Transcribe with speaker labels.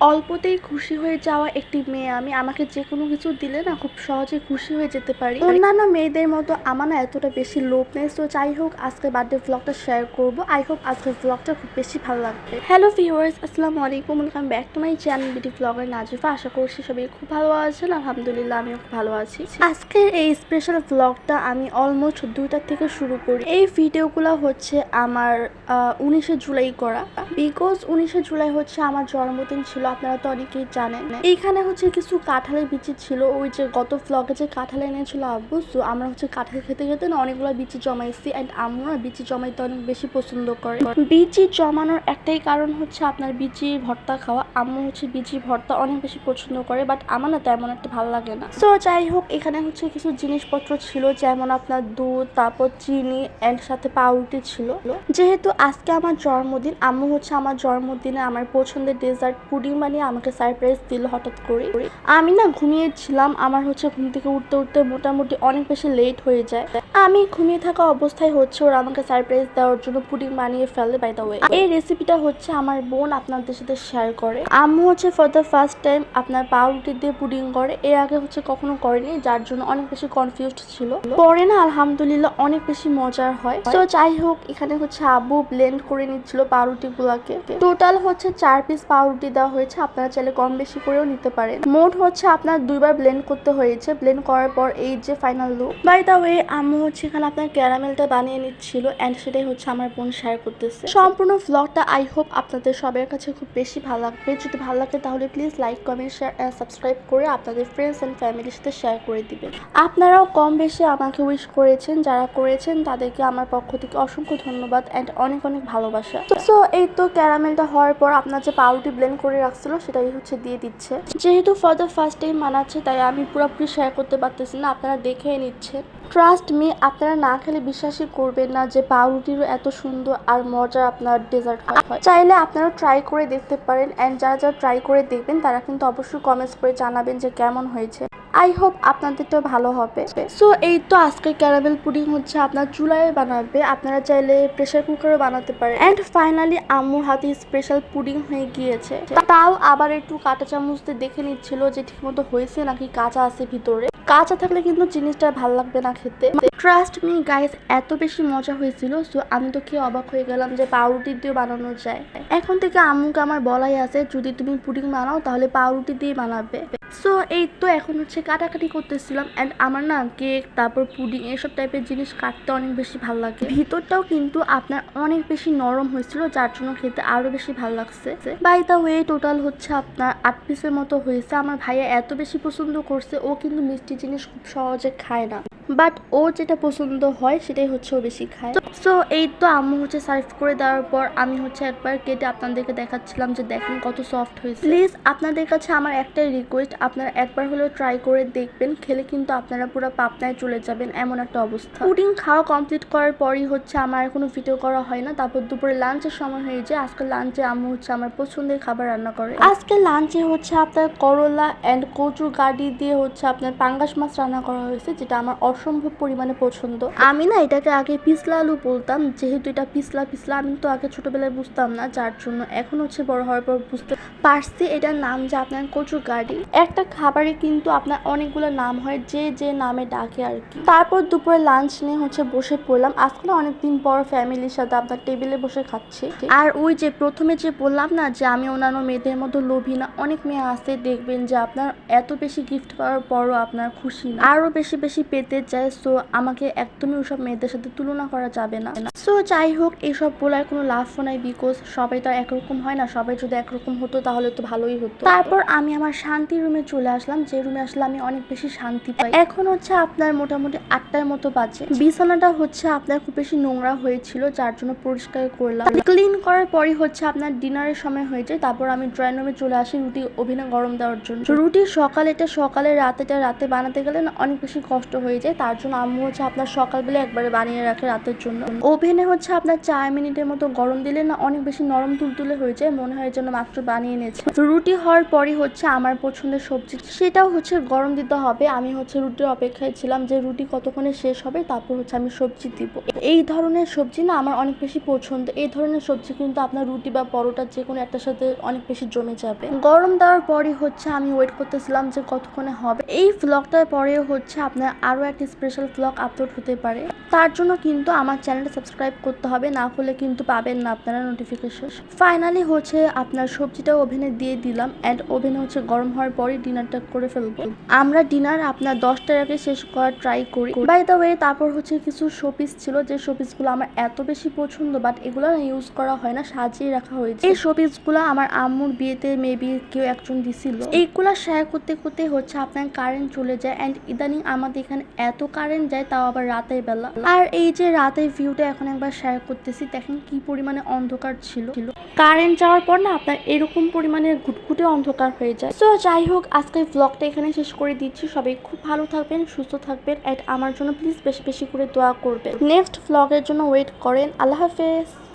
Speaker 1: অল্পতেই খুশি হয়ে যাওয়া একটি মেয়ে আমি। আমাকে যে কোনো কিছু দিলে না খুব সহজে খুশি হয়ে যেতে পারি। অন্যান্য মেয়েদের মতো আমার না এতটা বেশি লোভ নেই। তো যাই হোক, আজকে বার্থডে ব্লগটা শেয়ার করব। আই হোপ আজকের ব্লগটা খুব বেশি ভালো লাগবে। হ্যালো ভিউয়ার্স, আসসালামু আলাইকুম, welcome back to my channel beauty blogger Nazifa. আশা করছি সবাই খুব ভালো আছেন। আলহামদুলিল্লাহ আমিও খুব ভালো আছি। আজকের এই স্পেশাল ব্লগটা আমি অলমোস্ট 2টা থেকে শুরু করি। এই ভিডিওগুলো হচ্ছে আমার 19শে জুলাই করা, বিকজ 19শে জুলাই হচ্ছে আমার জন্মদিন ছিল। আপনারা তো অনেকেই জানেন। এইখানে হচ্ছে কিছু কাঁঠালের বিচি ছিল, ওই যে গত ব্লগে যে কাঁঠাল এনেছিল আব্বু, তো আমরা হচ্ছে কাঁঠাল খেতে খেতে না অনেকগুলো বিচি জমাইছি। অ্যান্ড আম্মু না বিচি জমাইতে অনেক বেশি পছন্দ করে। বিচি জমানোর একটাই কারণ হচ্ছে আপনার বিচি ভর্তা খাওয়া। আম্মু হচ্ছে বিচি ভর্তা অনেক বেশি পছন্দ করে, বাট আমার না তেমন একটা ভালো লাগে না। সো যাই হোক, এখানে হচ্ছে কিছু জিনিসপত্র ছিল, যেমন আপনার দুধ, তারপর চিনি অ্যান্ড সাথে পাউরুটি ছিল। যেহেতু আজকে আমার জন্মদিন, আম্মু হচ্ছে আমার জন্মদিনে আমার পছন্দের ডেজার্ট পুডিং বানিয়ে আমাকে সারপ্রাইজ দিল হঠাৎ করে। আমি না ঘুমিয়েছিলাম, আমার হচ্ছে ঘুম থেকে উঠতে উঠতে মোটামুটি অনেক বেশি লেট হয়ে যায়। আমি ঘুমিয়ে থাকা অবস্থায় হচ্ছে ওরা আমাকে সারপ্রাইজ দেওয়ার জন্য পুডিং বানিয়ে ফেলে। বাই দ্য ওয়ে, এই রেসিপিটা হচ্ছে আমার বোন আপনাদের সাথে শেয়ার করে। আম্মু হচ্ছে ফর দ্য ফার্স্ট টাইম আপনার পাউরুটি দিয়ে পুডিং করে, এর আগে হচ্ছে কখনো করেনি, যার জন্য অনেক বেশি কনফিউজড ছিল। পরে না আলহামদুলিল্লাহ অনেক বেশি মজার হয়। তো যাই হোক, এখানে হচ্ছে আব্বু ব্লেন্ড করে নিচ্ছিল পাউরুটি গুলাকে। টোটাল হচ্ছে 4 পিস পাউরুটি দেওয়া হয়েছে, আপনারা চাইলে কম বেশি করেও নিতে পারেন। মোট হচ্ছে আপনার 2বার ব্লেন্ড করতে হয়েছে। ব্লেন্ড করার পর এই যে final look. By the way, আম্মু হচ্ছে এখানে আপনার ক্যারামেলটা বানিয়ে নিচ্ছিল, এন্ড সেটাই হচ্ছে আমার বোন শেয়ার করতেছে। সম্পূর্ণ ব্লগটা আই হোপ আপনাদের সবার কাছে খুব বেশি ভালো লাগবে। যদি ভালো লাগে তাহলে please like, comment, share and subscribe করে আপনাদের ফ্রেন্ডস এন্ড ফ্যামিলির সাথে শেয়ার করে দিবেন। আপনারাও কম বেশি আমাকে উইশ করেছেন, যারা করেছেন তাদেরকে আমার পক্ষ থেকে অসংখ্য ধন্যবাদ এন্ড অনেক অনেক ভালোবাসা। সো এই তো ক্যারামেলটা হওয়ার পর আপনার যে পাউরুটি ব্লেন্ড করে রাখছিল সেটাই হচ্ছে দিয়ে দিচ্ছে। যেহেতু ফর দ্য ফার্স্ট টাইম মানাচ্ছে, তাই আমি পুরোপুরি শেয়ার করতে পারতেছি না, আপনারা দেখে নিচ্ছেন। ট্রাস্ট মি, আপনারা না খেলে বিশ্বাসই করবেন না যে পাউরুটিরও এত সুন্দর আর মজার আপনার ডেজার্ট হয়। চাইলে আপনারা ট্রাই করে দেখতে পারেন, অ্যান্ড যারা যারা ট্রাই করে দেখবেন তারা কিন্তু অবশ্যই কমেন্টস করে জানাবেন যে কেমন হয়েছে। আই হোপ আপনাদেরটা ভালো হবে। সো এই তো আজকে ক্যারামেল পুডিং হচ্ছে আপনার চুলায় বানাবে, আপনারা চাইলে প্রেসার কুকারে বানাতে পারেন। অ্যান্ড ফাইনালি আম্মুর হাতে স্পেশাল পুডিং হয়ে গিয়েছে। তাও আবার একটু কাঁটা চামচ দিয়ে দেখে নিচ্ছিল যে ঠিকমতো হয়েছে নাকি কাঁচা আছে ভিতরে। কাঁচা থাকলে কিন্তু জিনিসটা ভালো লাগবে না খেতে। ট্রাস্ট মি গাইস, এত বেশি মজা হয়েছিল। সো আমি তো খেয়ে অবাক হয়ে গেলাম যে পাউরুটি দিয়ে বানানো যায়। এখন থেকে আম্মুকে আমার বলাই আছে, যদি তুমি পুডিং বানাও তাহলে পাউরুটি দিয়ে বানাবে। সো এই তো এখন হচ্ছে কাটাকাটি করতেছিলাম। অ্যান্ড আমার না কেক, তারপর পুডিং, এসব টাইপের জিনিস কাটতে অনেক বেশি ভালো লাগে। ভিতরটাও কিন্তু আপনার অনেক বেশি নরম হয়েছিল, যার জন্য খেতে আরো বেশি ভালো লাগছে। বাই দ্য ওয়ে, টোটাল হচ্ছে আপনার 8 পিসের মতো হয়েছে। আমার ভাইয়া এত বেশি পছন্দ করছে, ও কিন্তু মিষ্টি জিনিস খুব সহজে খায় না, বাট ওর যেটা পছন্দ হয় সেটাই হচ্ছে ও বেশি খায়। সো এই তো আম্মু হচ্ছে সার্ভ করে দেওয়ার পর আমি হচ্ছে একবার কেটে আপনাদেরকে দেখাচ্ছিলাম যে দেখেন কত সফট হয়েছে। প্লিজ আপনাদের কাছে আমার একটাই রিকোয়েস্ট, আপনারা একবার হলেও ট্রাই করে দেখবেন, খেলে কিন্তু আপনারা পুরো পাবনায় চলে যাবেন এমন একটা অবস্থা। পুডিং খাওয়া কমপ্লিট করার পরই হচ্ছে আমার কোনো ভিডিও করা হয় না। তারপর দুপুরে লাঞ্চের সময় হয়ে যায়। আজকে লাঞ্চে আম্মু হচ্ছে আমার পছন্দের খাবার রান্না করে। আজকে লাঞ্চে হচ্ছে আপনার করলা অ্যান্ড কচুর গাড়ি দিয়ে হচ্ছে আপনার পাঙ্গাস মাছ রান্না করা হয়েছে, যেটা আমার অসম্ভব পরিমাণে পছন্দ। আমি না এটাকে আগে পিছলা আলু বলতাম, যেহেতু এটা পিছলা পিছলা আমি তো আগে ছোটবেলায় বুঝতাম না, যার জন্য এখন হচ্ছে বড় হওয়ার পর বুঝতে পারছি এটার নাম যে আপনার কচুর গাড়ি। একটা খাবারে কিন্তু আপনার অনেকগুলো নাম হয়, যে যে নামে ডাকে আর কি। তারপর দুপুরে লাঞ্চ নিয়ে হচ্ছে বসে পড়লাম। আজকে না অনেকদিন পর ফ্যামিলির সাথে আপনার টেবিলে বসে খাচ্ছি। আর ওই যে প্রথমে যে বললাম না যে আমি অন্যান্য মেয়েদের মতো লোভী না, অনেক মেয়ে আছে দেখবেন যে আপনার এত বেশি গিফট পাওয়ার পরও আপনার খুশি না, আরো বেশি বেশি পেতে চায়। সো আমাকে একদমই ওসব মেয়েদের সাথে তুলনা করা যাবে না। সো যাই হোক, এইসব বলার কোনো লাভও নাই, বিকজ সবাই তো একরকম হয় না। সবাই যদি একরকম হতো তাহলে তো ভালোই হতো। তারপর আমি আমার শান্তি রুমে চলে আসলাম, যে রুমে আসলে আমি অনেক বেশি শান্তি পাই। এখন হচ্ছে আপনার মোটামুটি 8টার মতো বাজে। বিছানাটা হচ্ছে আপনার খুব বেশি নোংরা হয়েছিল, যার জন্য পরিষ্কার করলাম। ক্লিন করার পরই হচ্ছে আপনার ডিনারের সময় হয়ে যায়। তারপর আমি ড্রয়িং রুমে চলে আসি রুটি ওভেনে গরম দেওয়ার জন্য। রুটি সকালে রাতে বানাতে গেলে না অনেক বেশি কষ্ট হয়ে যায়, তার জন্য আম্মু হচ্ছে আপনার সকালবেলা একবারে বানিয়ে রাখে রাতের জন্য। ওভেনে হচ্ছে আপনার 4 মিনিটের মতো গরম দিলে না অনেক বেশি নরম তুলতুলে হয়ে যায়, মনে হয় যেন মাত্র বানিয়ে নিয়েছে। রুটি হওয়ার পরই হচ্ছে আমার পছন্দের সবজি, সেটাও হচ্ছে গরম দিতে হবে। আমি হচ্ছে রুটির অপেক্ষায় ছিলাম যে রুটি কতক্ষণে শেষ হবে, তারপর হচ্ছে আমি সবজি দিব। এই ধরনের সবজি না আমার অনেক বেশি পছন্দ। এই ধরনের সবজি কিন্তু আপনার রুটি বা পরোটা যে কোনো একটার সাথে অনেক বেশি জমে যাবে। গরম দেওয়ার পরই হচ্ছে আমি ওয়েট করতেছিলাম যে কতক্ষণে হবে। এই ভ্লগটার পরেও হচ্ছে আপনার আরও একটা স্পেশাল ভ্লগ আপলোড হতে পারে, তার জন্য কিন্তু আমার চ্যানেলটা সাবস্ক্রাইব করতে হবে, না হলে কিন্তু পাবেন না আপনারা নোটিফিকেশন। ফাইনালি হচ্ছে আপনার সবজিটা ওভেনে দিয়ে দিলাম অ্যান্ড ওভেনে হচ্ছে গরম হওয়ার পরই ডিনারটা করে ফেলবো। আমরা ডিনার আপনার 10টার আগে শেষ করার ট্রাই করি। বাই দ্য ওয়ে তারপর হচ্ছে কিছু শোপিস ছিল, যে শোপিসগুলো আমার এত বেশি পছন্দ, বাট এগুলো ইউজ করা হয় না, সাজিয়ে রাখা হয়েছে। এই শোপিসগুলো আমার আম্মুর বিয়েতে মেবি কেউ একজন দিছিল। এইগুলা শেয়ার করতে করতে হচ্ছে আপনার কারেন্ট চলে যায় অ্যান্ড ইদানিং আমাদের এখানে এত কারেন্ট যায়, তাও আবার রাতের বেলা। আর এই যে রাতের ভিউটা এখন একবার শেয়ার করতেছি, দেখেন কি পরিমাণে অন্ধকার ছিল। কারেন্ট যাওয়ার পর না আপনার এরকম পরিমাণে ঘুটঘুটে অন্ধকার হয়ে যায়। তো যাই হোক, আজকের ব্লগটা এখানে শেষ করে দিচ্ছি। সবাই খুব ভালো থাকবেন, সুস্থ থাকবেন অ্যান্ড আমার জন্য প্লিজ বেশি বেশি করে দোয়া করবেন। নেক্সট ব্লগের জন্য ওয়েট করেন। আল্লাহ হাফেজ।